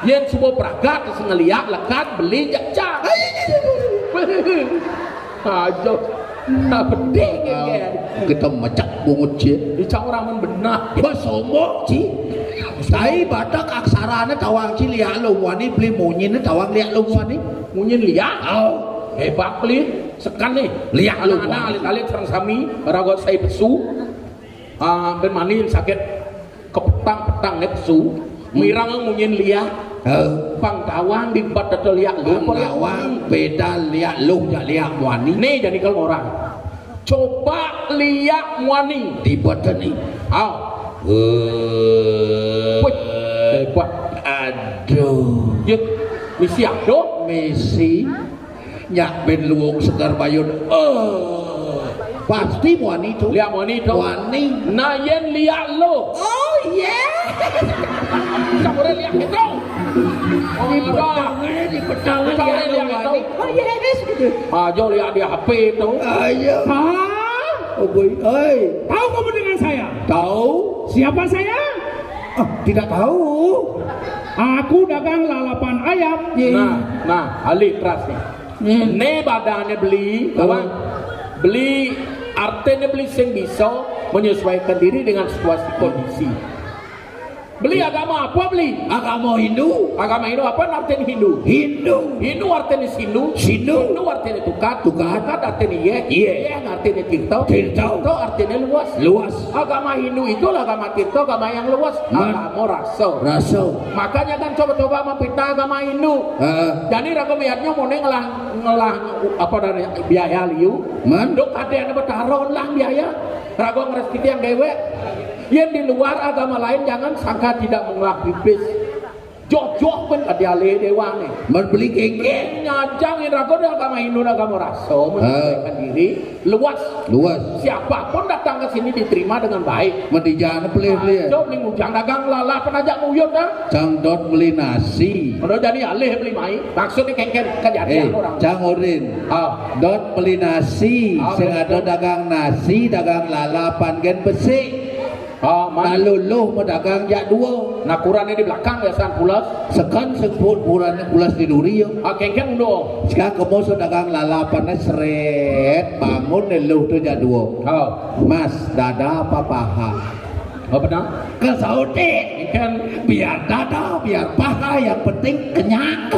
Yen semua pragat ngeliat lekat beli jajak. Ajo. Pedih kan. Kita macak bungut cie. Dicak orang men benar. Sombong ci. Sai badak aksaranya tawang ci liak lu wani beli munyin tawang liak lu wani. Munyin liak. Oh, hebat beli. Sekan nih. Liak lu. Anak alit-alit serang sami. Ragot saya pesu. Ben mani sakit kepetang-petang nih pesu. Mirang munyin liak. Pang tawang di bat atau liak lu. Pang tawang beda liak lu jak liak wani. Nih jadi kalau orang. Coba liak wani. Di bat ni. Hebat. Aduh. Ya, misi aduh. Misi nyak ben luwung segar bayun. Pasti wani tu. Liak wani tu. Wani. Nayen liak lo. Oh yeah. Kamu liak itu. Di pedang liak lu wani. Oh yes. Ajo liak di HP itu. Ayo. Oh boy, Tahu kamu dengan saya? tahu? Siapa saya? Tidak tahu. Aku dagang lalapan ayam. Nah, alik keras nih. Nih badannya beli, kawan. Beli artinya beli sing bisa menyesuaikan diri dengan situasi kondisi. Beli agama apa beli? Agama Hindu. Agama Hindu apa artinya Hindu? Hindu. Hindu artinya Hindu. Hindu artinya tukat. Tukat artinya ye artinya tirta. Tirta artinya luas. Luas. Agama Hindu itu agama tirta, agama yang luas. Agama rasa. Makanya kan coba-coba mempitnah agama Hindu. Jadi raga melihatnya mau ngelah apa dari biaya liu. Manduk ada yang bertaruh lang biaya. Raga ngerespiti yang dewe. Yang di luar agama lain jangan sangka tidak mengelah pipis. Jok-jok pun ada ale dewa nih. Membeli geng-geng. Nyajang yang ragu agama Hindu agama rasa menyesuaikan diri luas. Siapapun datang ke sini diterima dengan baik. Mendijana beli-beli. Coba beli mujang dagang lala penajak muyun dah. Cang dot beli nasi. Udah jadi alih beli mai. Maksudnya kengken kejadian orang. Cang Urin. Dot beli nasi. Sing ada dagang nasi, dagang lalapan gen besi. Lalu mau dagang jak dua. Nah kurannya di belakang biasaan pulas. Sekan sebut kurannya pulas di duri yo. Kengken dong. Sekarang kamu sudah dagang lalapannya seret bangun lu tu jak dua. Mas dada apa paha? Benar? Ke Saudi. Kan biar dada biar paha yang penting kenyang.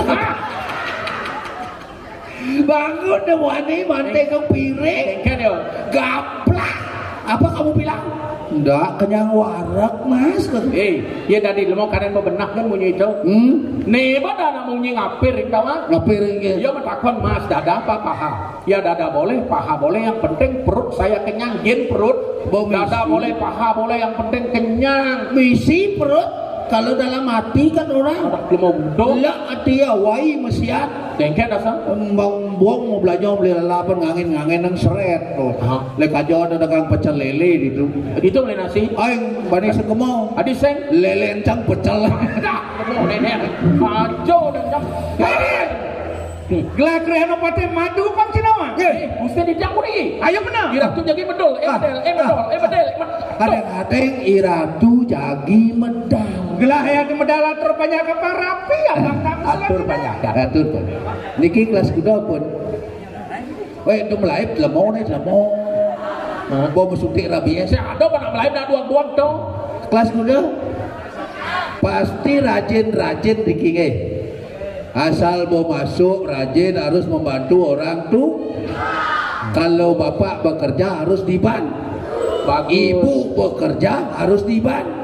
Bangun deh wani mantai ke piring. Kan yo. Gaplak. Apa kamu bilang? Enggak, kenyang warak mas. Ya tadi mau kalian mau benak kan punya itu. Nih badan mau ngapir itu mah. Ngapir ini. Ya mentakon mas dada apa paha? Ya dada boleh, paha boleh. Yang penting perut saya kenyang. Gin perut. Dada boleh, paha boleh. Yang penting kenyang. Misi perut. Kalau dalam hati kan orang. Belum mau lah hati awai mesiat. Dengket asa. Bang buang mau belajar beli lalapan ngangin nang seret. Lek aja ada dagang pecel lele gitu. Itu beli nasi. Aing bani sekemau. Adi seng lele encang pecel. Kemau nenek. Ajo dan Gelar keren apa teh madu bang Cinawa? Mesti dijangkut ini. Ayo benar. Iratu jagi medol. Medel. Kadang-kadang iratu jagi medal. Gelah ya medal atur banyak apa rapi ya bang kamu atur banyak. Niki kelas kuda pun. Weh itu melaib lemau nih lemau. Bawa musuti rabies. Saya ada pernah melaib dah duang dong. Kelas kuda pasti rajin Niki asal mau masuk rajin harus membantu orang tuh. Kalau bapak bekerja harus dibantu. Ibu bekerja harus dibantu.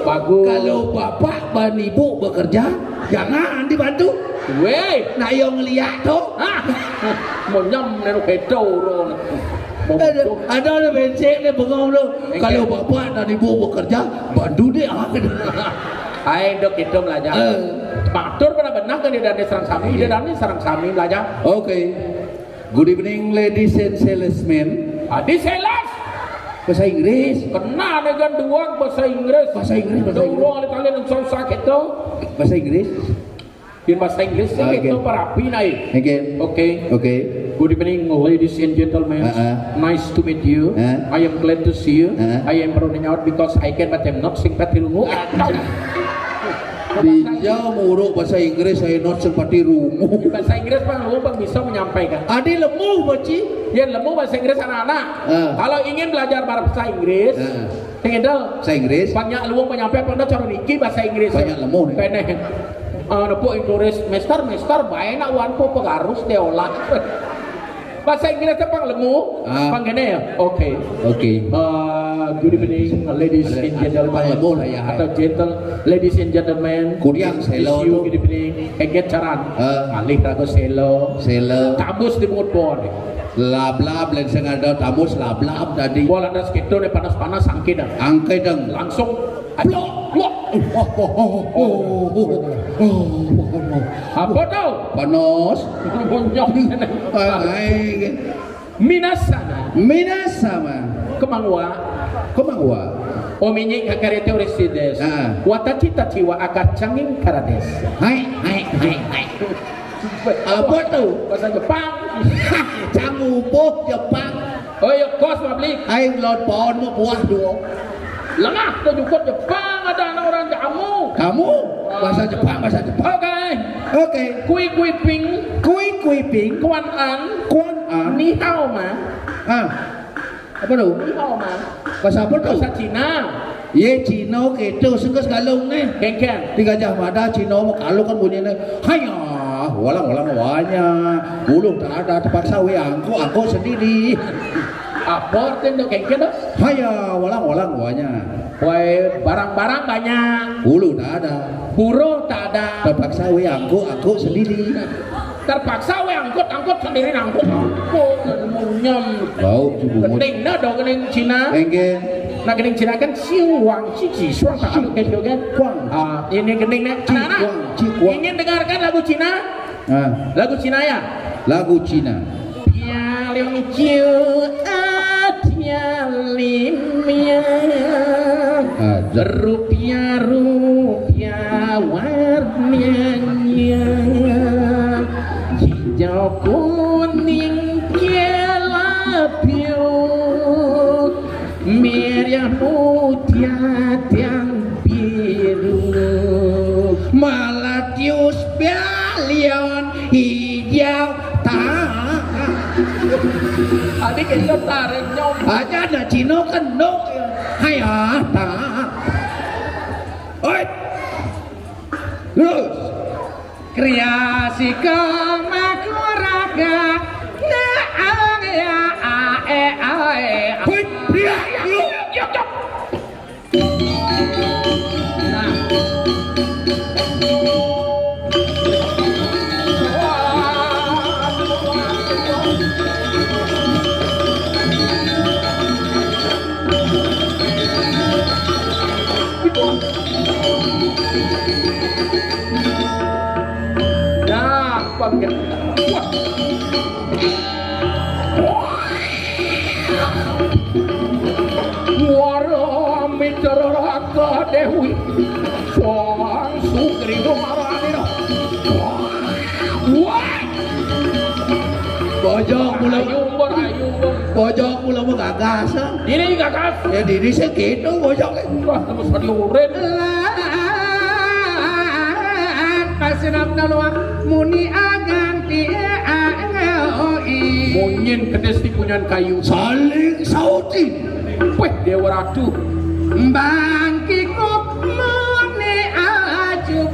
Bagus. Kalau bapak dan ibu bekerja jangan dibantu. Weh, nah yang ngeliat tuh. Mau nyam nero kedo ron. Ada bensin nih bengong lu. Kalau bapak dan ibu bekerja bantu deh. Ayo dok itu belajar. Matur pernah benar kan dia serang sami, dia serang sami belajar. Okay. Good evening ladies and salesmen. Di sales. Bahasa Inggris. Kena dengan dua bahasa Inggris. Dua kali yang susah gitu. Bahasa Inggris. In bahasa Inggris itu parapi naik. Again. Okay. Good evening, ladies and gentlemen. Nice to meet you. I am glad to see you. I am running out because I can but I'm not sing patilungu. Tinjau muruk bahasa Inggris saya not seperti rungu. Bahasa Inggris Bang Luwu Bang bisa menyampaikan. Adi lemu baci. Ya lemu bahasa Inggris anak-anak. Kalau ingin belajar bahasa Inggris, ingin tahu Bahasa Inggris. banyak Luwu menyampaikan pada cara niki bahasa Inggris. Banyak lemu nih. Peneh. Nepuk Inggris, Mister, baik nak wan po pengarus deolah. Bahasa Inggris apa lemu? Panggilnya ya? Oke. Good evening, ladies and gentlemen. Atau ladies and gentlemen. Kuriang selo. Good evening. Eget caran. Alih rago selo. Kamus di mulut bon. Lab-lab lain sengada tamus lab-lab tadi. Bola das gitu nih panas-panas angke dah. Angke deng. Langsung. Apa tau? Panos. Minasama. Kemangwa. Ominyi kakare teori sides. Watacita ciwa akar canging karades. Hai. Apa tuh? Bahasa Jepang. Cangubuh Jepang. Oh ya kos mablik. Hai lord pohon mau buah dua. Lengah tu juga Jepang ada anak orang jamu. Kamu bahasa Jepang. Oke. Kui ping. Kuan an. Ni hao ma. Apa tuh? Ni hao ma. Bahasa apa tuh? Bahasa Cina. Ye Cina gitu sungguh sekalung nih. Kengkeng. Di Gajah Mada Cina mau kalau kan bunyinya. Hanya walang banyak. Belum tak ada terpaksa angko sendiri. Apa artinya kengkeng dah? Hanya walang banyak. Woi barang-barang banyak. Bulu tak ada. Burung tak ada. Terpaksa angko sendiri. Terpaksa angkut sendiri angkut. Munyam. Bau cubu. Kening dah dong kening Cina. Kengkeng. Nah kening Cina kan siwang cici suang tak ada kayak kan. Kuang. Ini keningnya. Anak-anak ingin dengarkan lagu Cina? Lagu Cina ya? Lagu Cina. Yang ciu limia rupiah warnanya hijau kuning kelabu merah mutiara yang biru malatius balion hijau adik itu tarik nyom aja ada Cino kendok hai tak oi terus kreasi kemakoraga oi pria yuk Dewi Sang Sugriwa Maranira bojok mula bojok mula gagas ini gagas ya diri segitu bojok wah terus diurin pasinap nalwa muni aganti munyin kedes tikunyan kayu saling sautin weh dewa ratu Bangki muni aju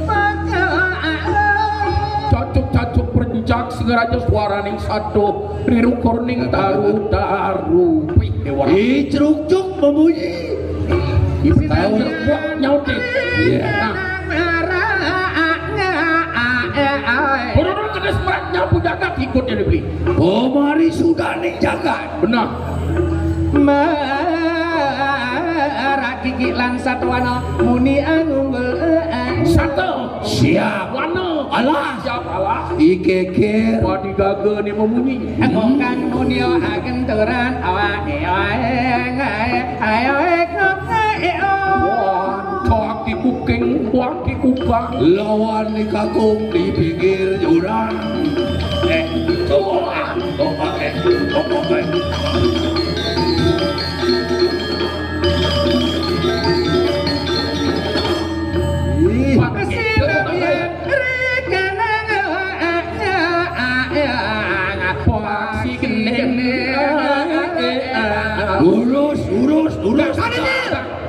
cacuk perencak singaraja suara ning satu riru korning taru wih dewa icruk-cuk membunyi tahu nyautin Burung kedes merak nyapu jagat ikutnya dibeli mari sudah nih jagat benar Gigi lan satwana muni anunggul satu siap wano alah siap alah ikeker wadi gaga ni memunyi bukan muni agen turan awake ayo kaki kuking waki kukang lawan di kagum di pinggir jurang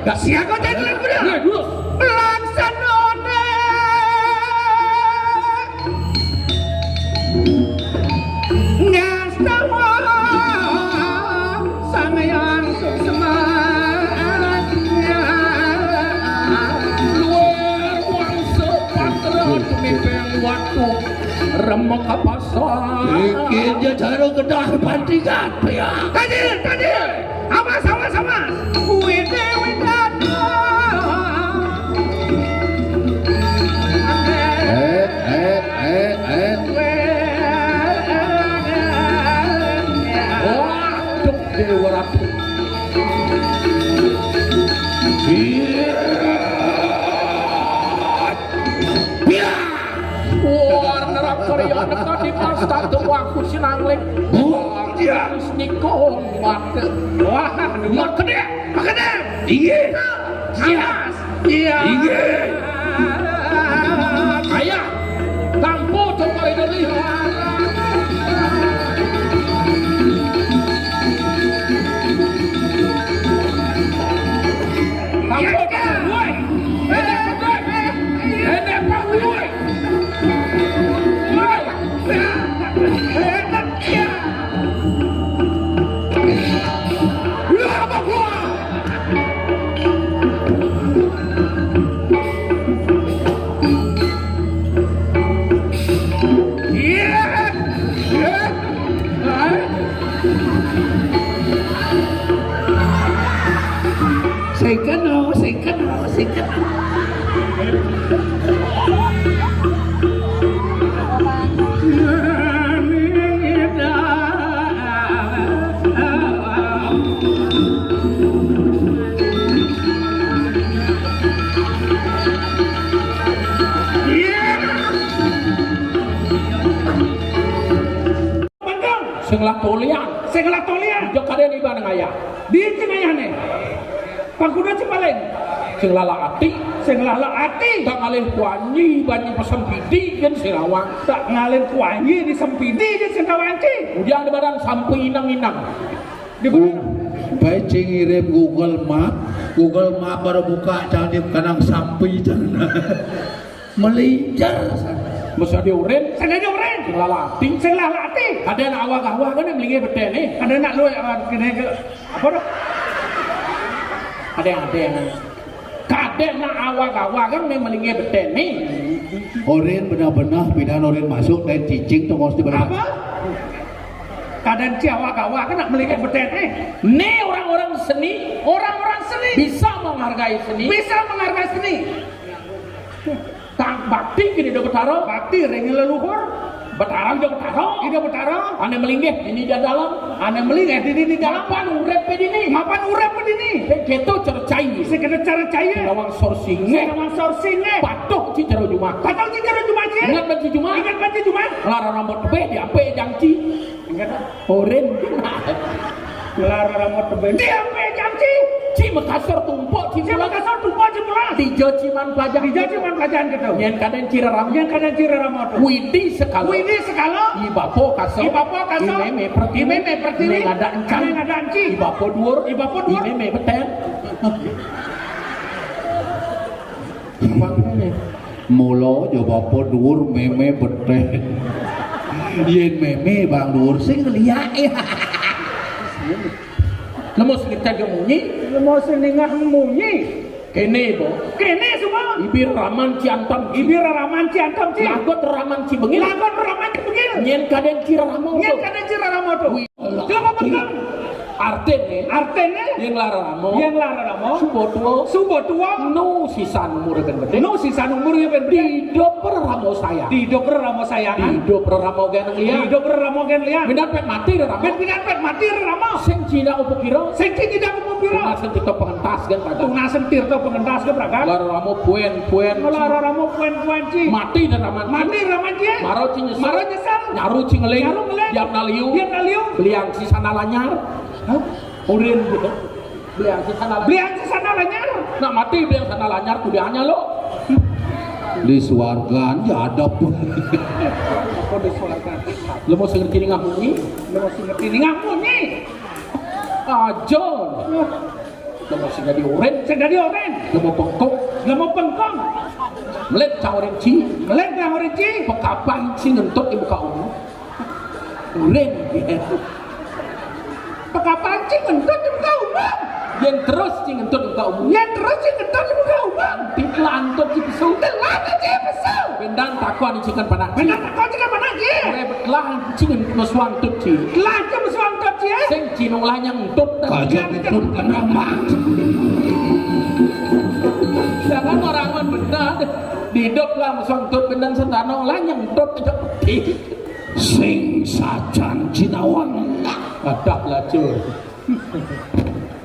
Gak siap kok jadi bener. Iya, dulu. Laksanone ngastawa sang yang semangatnya Luar wangsa patra tumipeng waktu remok pasar. Bikin jajaran kedah pantingan ya. tadi awas wide widana Waduh, Dewa Ratu. War neraka riyana kadi pas tatung waku sinangling. Iya. Wis niko mate. wah makanya Iya. awas iya Ayah, tampo coba dari. Tampo woi. Enak Pak woi. Second. Sing latolian. Jok kaden iba nang ayah. Di cenayane. Pangkuda Cipaleng. Sing lalak ati. Tak ngalih kuanyi banyi pesempidi kan sirawang. Tak ngalin kuanyi di sempidi di Sentawanci. Ujang di badan sampai inang-inang. Di mana? Baik ngirim Google Map baru buka cantik kanang sampai jangan melinjar. Masa diurin. Sana di orang. Sing lalak ati. Ada nak awak-awak kan yang melingi beten ni. Ada nak lu kena apa dah? Ada yang kadang nak awak-awak kan yang melingi beten ni. Oren benar-benar pindah oren masuk dan cicing tu mesti benar. Apa? Kadang awak-awak kan nak melihat beten ni. Ni orang-orang seni bisa menghargai seni. Tak bakti kini dah bertaruh. Bakti rengi leluhur. Bertarang juga bertaruh. Ida bertarung. Ane melinggih ini di dalam. Ane melihat di dalam. Mapan urep pedini. Mapan urep pedini. Keto cercai. Sekena cara caya. Lawang sourcingnya. Patuh cicaro Jumat. Ingat banci Jumat. Lara rambut tebe di ape jangci. Ingat Oren. Lara rambut tebe. Di ape jangci. Ci Makassar tumpuk ci pulang. Di Jojiman pelajaran kita. Yang kadang cira rambut. Widi sekalo. Ibapo kaso. Imeme pertini. Ngada enci. Ibapo dur. Imeme beten. Mulo jo bapo dur meme beten. Yen meme bang dur sing liak ya. Lemus kita gemunyi. Mau seningah munyi. Kene bo. Kene semua. Ibir raman ciantam. Ci. Lagot raman cibengil. Nyen kaden cira ramo. Coba betul. Artene yang lara ramo. Subo tuo. No sisan umur ben bete. Hidup per ramo saya. Hidup per ramo gen liya. Minat pet mati ramo. Sing cina upo kiro. Tunasen tirto pengentas gen praga. Lara ramo puen. Ci. Mati dan raman. Maro nyesal. Nyaru cingeling. Diap naliu. Beliang sisana lanyar. Urin gitu. Beliang sisana lanyar. Nak mati beliang sana lanyar kudianya lo. Di suargan jadap. Apa di suargan? Lo mau ngerti ngamunyi? Ajon. Lemo sing dadi oren, lemo bengkong, melet caorenci, pekapan sing ngentut di muka umum. Ulen, Pekapan sing ngentut di muka umum. yang terus sing ngentut di muka umum. Dikelantut di pesau, bendang takwa di cikan panak. Mulai betlah sing meswantut ci. Sing cinung lanyang ngentut. Kajian itu kenapa? Jangan orang benar hidup lah meswantut bendang sentanong lanyang ngentut aja peti. Sing sajan Cinawang Adak lah cur.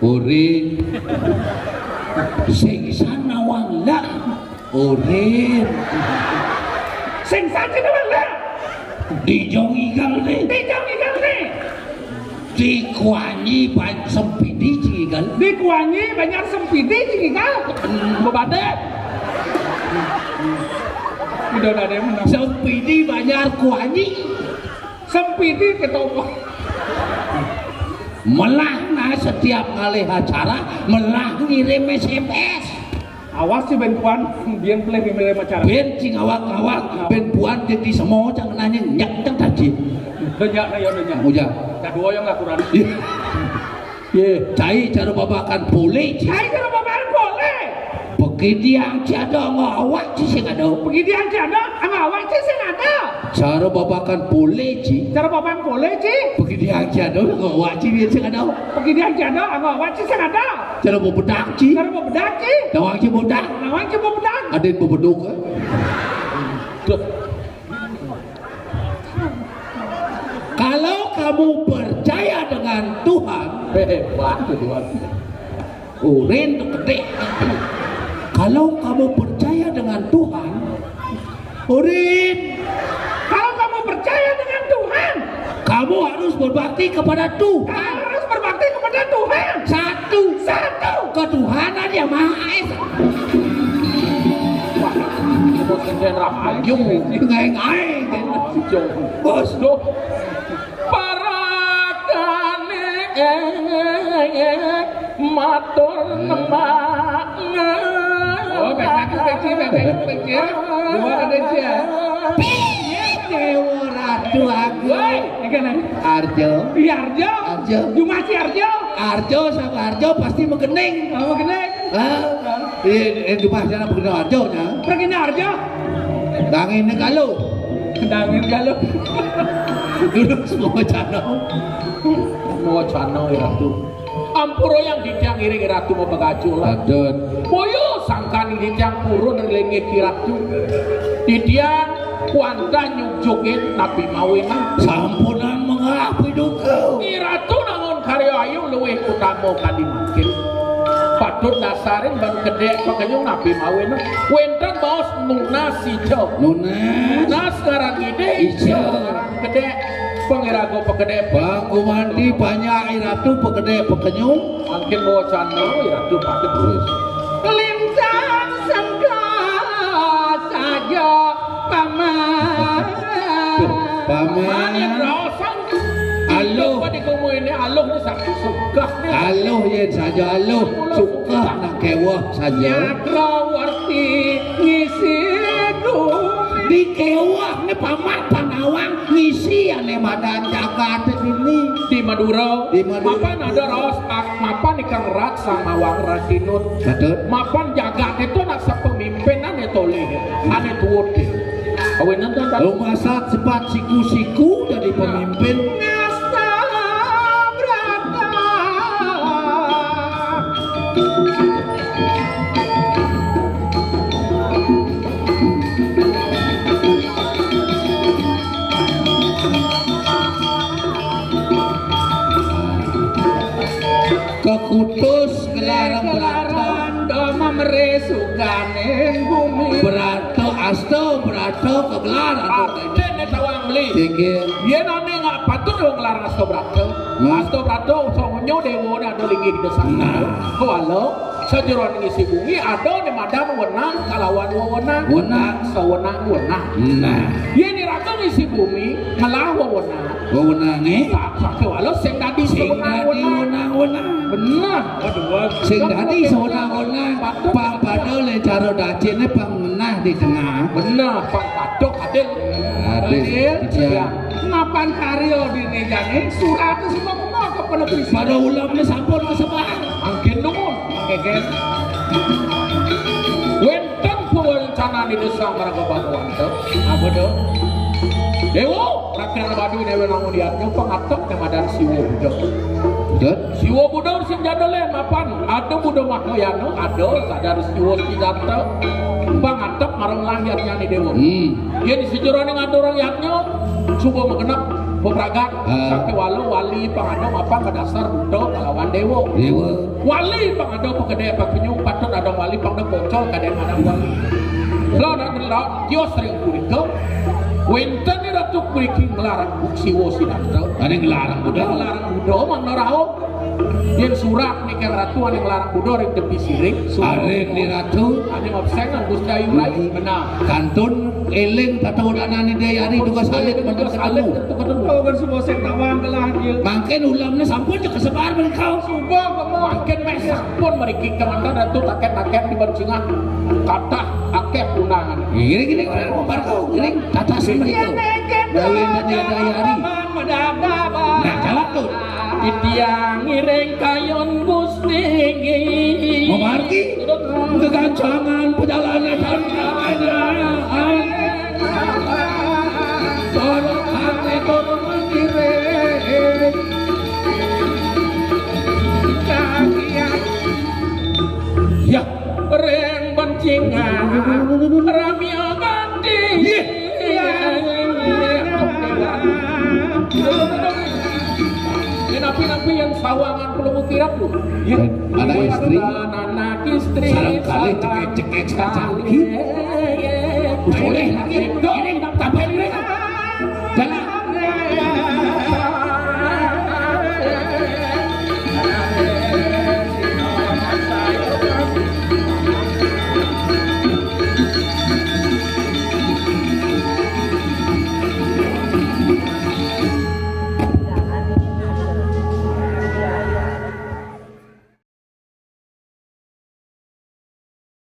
Urin sing sanawang lah urin dijong igal deh dikuanyi ban sempidi cigal banyak sempiti jika Bebade. udah ada yang menang. sempidi banyak kuanyi Sempiti ketopok. melah nah setiap kali acara melah ngirim SMS Awas sih ben puan, biar play milih macara. ben cing awak ben puan jadi semua jangan nanya nyak cang tadi Banyak na yon banyak. uja Kedua yang lakukan. ye cai cara babakan boleh ci Saya kalau bapak boleh. begitu yang tiada ngawak ci sing ada Begitu aja ada, awak sih sing ada. cara babakan boleh ci Cara bapak boleh sih. begitu yang tiada ngawak ci dia sing ada Begitu aja ada, awak sih sing ada. cara bebedak ci Cara mau bedak sih. dawang ci bedak Awak sih mau bedak. ada yang bebeduk kalau kamu percaya dengan Tuhan Hebat tuh Tuhan. urin tuh gede kalau kamu percaya dengan Tuhan urin Kalau kamu percaya dengan Tuhan, kamu harus berbakti kepada Tuhan harus berbakti kepada Tuhan. satu ketuhanan yang Maha Esa Mau senden rahayu. ngai Bos doh. Parakane matur nembang. Oh, baik-baik kecil. Dua ada dia. Dewa Ratu Agung Ini kan Arjo Iya Arjo. Arjo. Cuma si Arjo. Arjo sama Arjo pasti menggening Kamu kena. itu bahasa begitu Arjo nya Pergi nih Arjo. dangin kalau Kendangin galuh. duduk semua channel Mau cano ya tuh. Ampuro yang ditiang iring ratu mau bagaculan. adon Boyo sangkan ditiang purun dan lengit kiratu. Ditiang kuanta nyujukin nabi mawina. sampunan mengapi duka Iratu nangon karya ayu luwih utama kali makin. Patut dasarin ban gede pokoknya nabi mawina. Wenten baos nunas hijau. Nunas Nunas sekarang ide Hijau. sekarang gede. Pengirago pegede Bangku mandi banyak iratu pegede pekenyum Mungkin bawa cano iratu pakai terus. Lintang sangka saja paman. paman Rasan. Aloh. Apa di kamu ini aloh ni sakit suka ni. aloh yen saja aloh suka nak kewah saja Nyakrawarti ngisi bumi. di kewah ni paman panawang ngisi ane madan jagat ini Di Madura. Di Madura. Mapan ada ros. Mapan ikan rat sama wang ratinut. betul Mapan jagat itu nak sepemimpinan itu leh. Ane tuut. Kawinan kan. rumah sak sepat siku-siku jadi pemimpin Ngasta berata. kekutus gelarang berato Gelaran doma meresukaning bumi. berato asto berato kegelaran Ada ni tawang beli. tinggi Dia nane ngak patut dong larang asto brato. Asto brato songonyo dewo ni ada lagi di desa. Nah. Kau alo. sejeroan isi bumi ada di madam wenang kalawan wewenang Wenang. sewenang-wenang. Nah, Ieu ni ratu isi bumi melah wewenang. wewenange Sakit walau sing dadi sing dadi wenang-wenang. Benar. Sing dadi sewenang-wenang papada le cara dacine pangenah di tengah. Benar, Pak Padok adil. Adil. Ya. Napan karyo di nejane surat semua kena kepada presiden. Pada ulamnya sampun kesebar. Angkin nuhun, keken. Wenten perencana di desa Maraga Batuan teh. Apa tuh? Dewo, rakyat Baduy dewe namun diatnya pengatok kemadan siwo budok. Betul? Siwo budok sing jadelen mapan. Ada budok makoyano, ada sadar siwo sidata. Pengatok marang lahirnya ni dewo. Dia di sejeroan yang ada orang yatnya coba mengenap bebragat sampai walau wali pengadong apa ke dasar budok kalawan dewo. Dewa. Wali pengadong pegede penyung patut ada wali pangdok bocol kadang ada wali. Lo nak dia sering kurika. Wenten ni ratu kuriki ngelarang siwo sidata. Ada yang ngelarang budak. Ngelarang budok mang norao. Yang surat ni kan ratu yang ngelarang budok yang tepi sirik. Arek di ratu. Ada ngobsengan Gusti Ayu Rai. Benar. Kantun eling tatahudanan ni dayari duga salit Betul salit tentu ketemu. Kau kan semua sing tawang kelah dia. Mangken ulamnya sampun je kesebar mereka. Subah kamu makin mesak pun mereka kemandan dan tu taket-taket di bencingah kata akeh unangan. Gini mau barkau gini tata mereka. Dawin dan dayari. Nah jalan tuh. Itiang ireng kayon Gusti. Memarki kegancangan perjalanan tantangan. Tolong hati tolong mengiring. Ya, reng bencingan ramia ganti. Napi-napi yang sawangan perlu kirap lu. Ada istri. Anak istri. Sarangkali cekek-cekek sekali. Boleh lagi. Ini tak tampil. Jangan.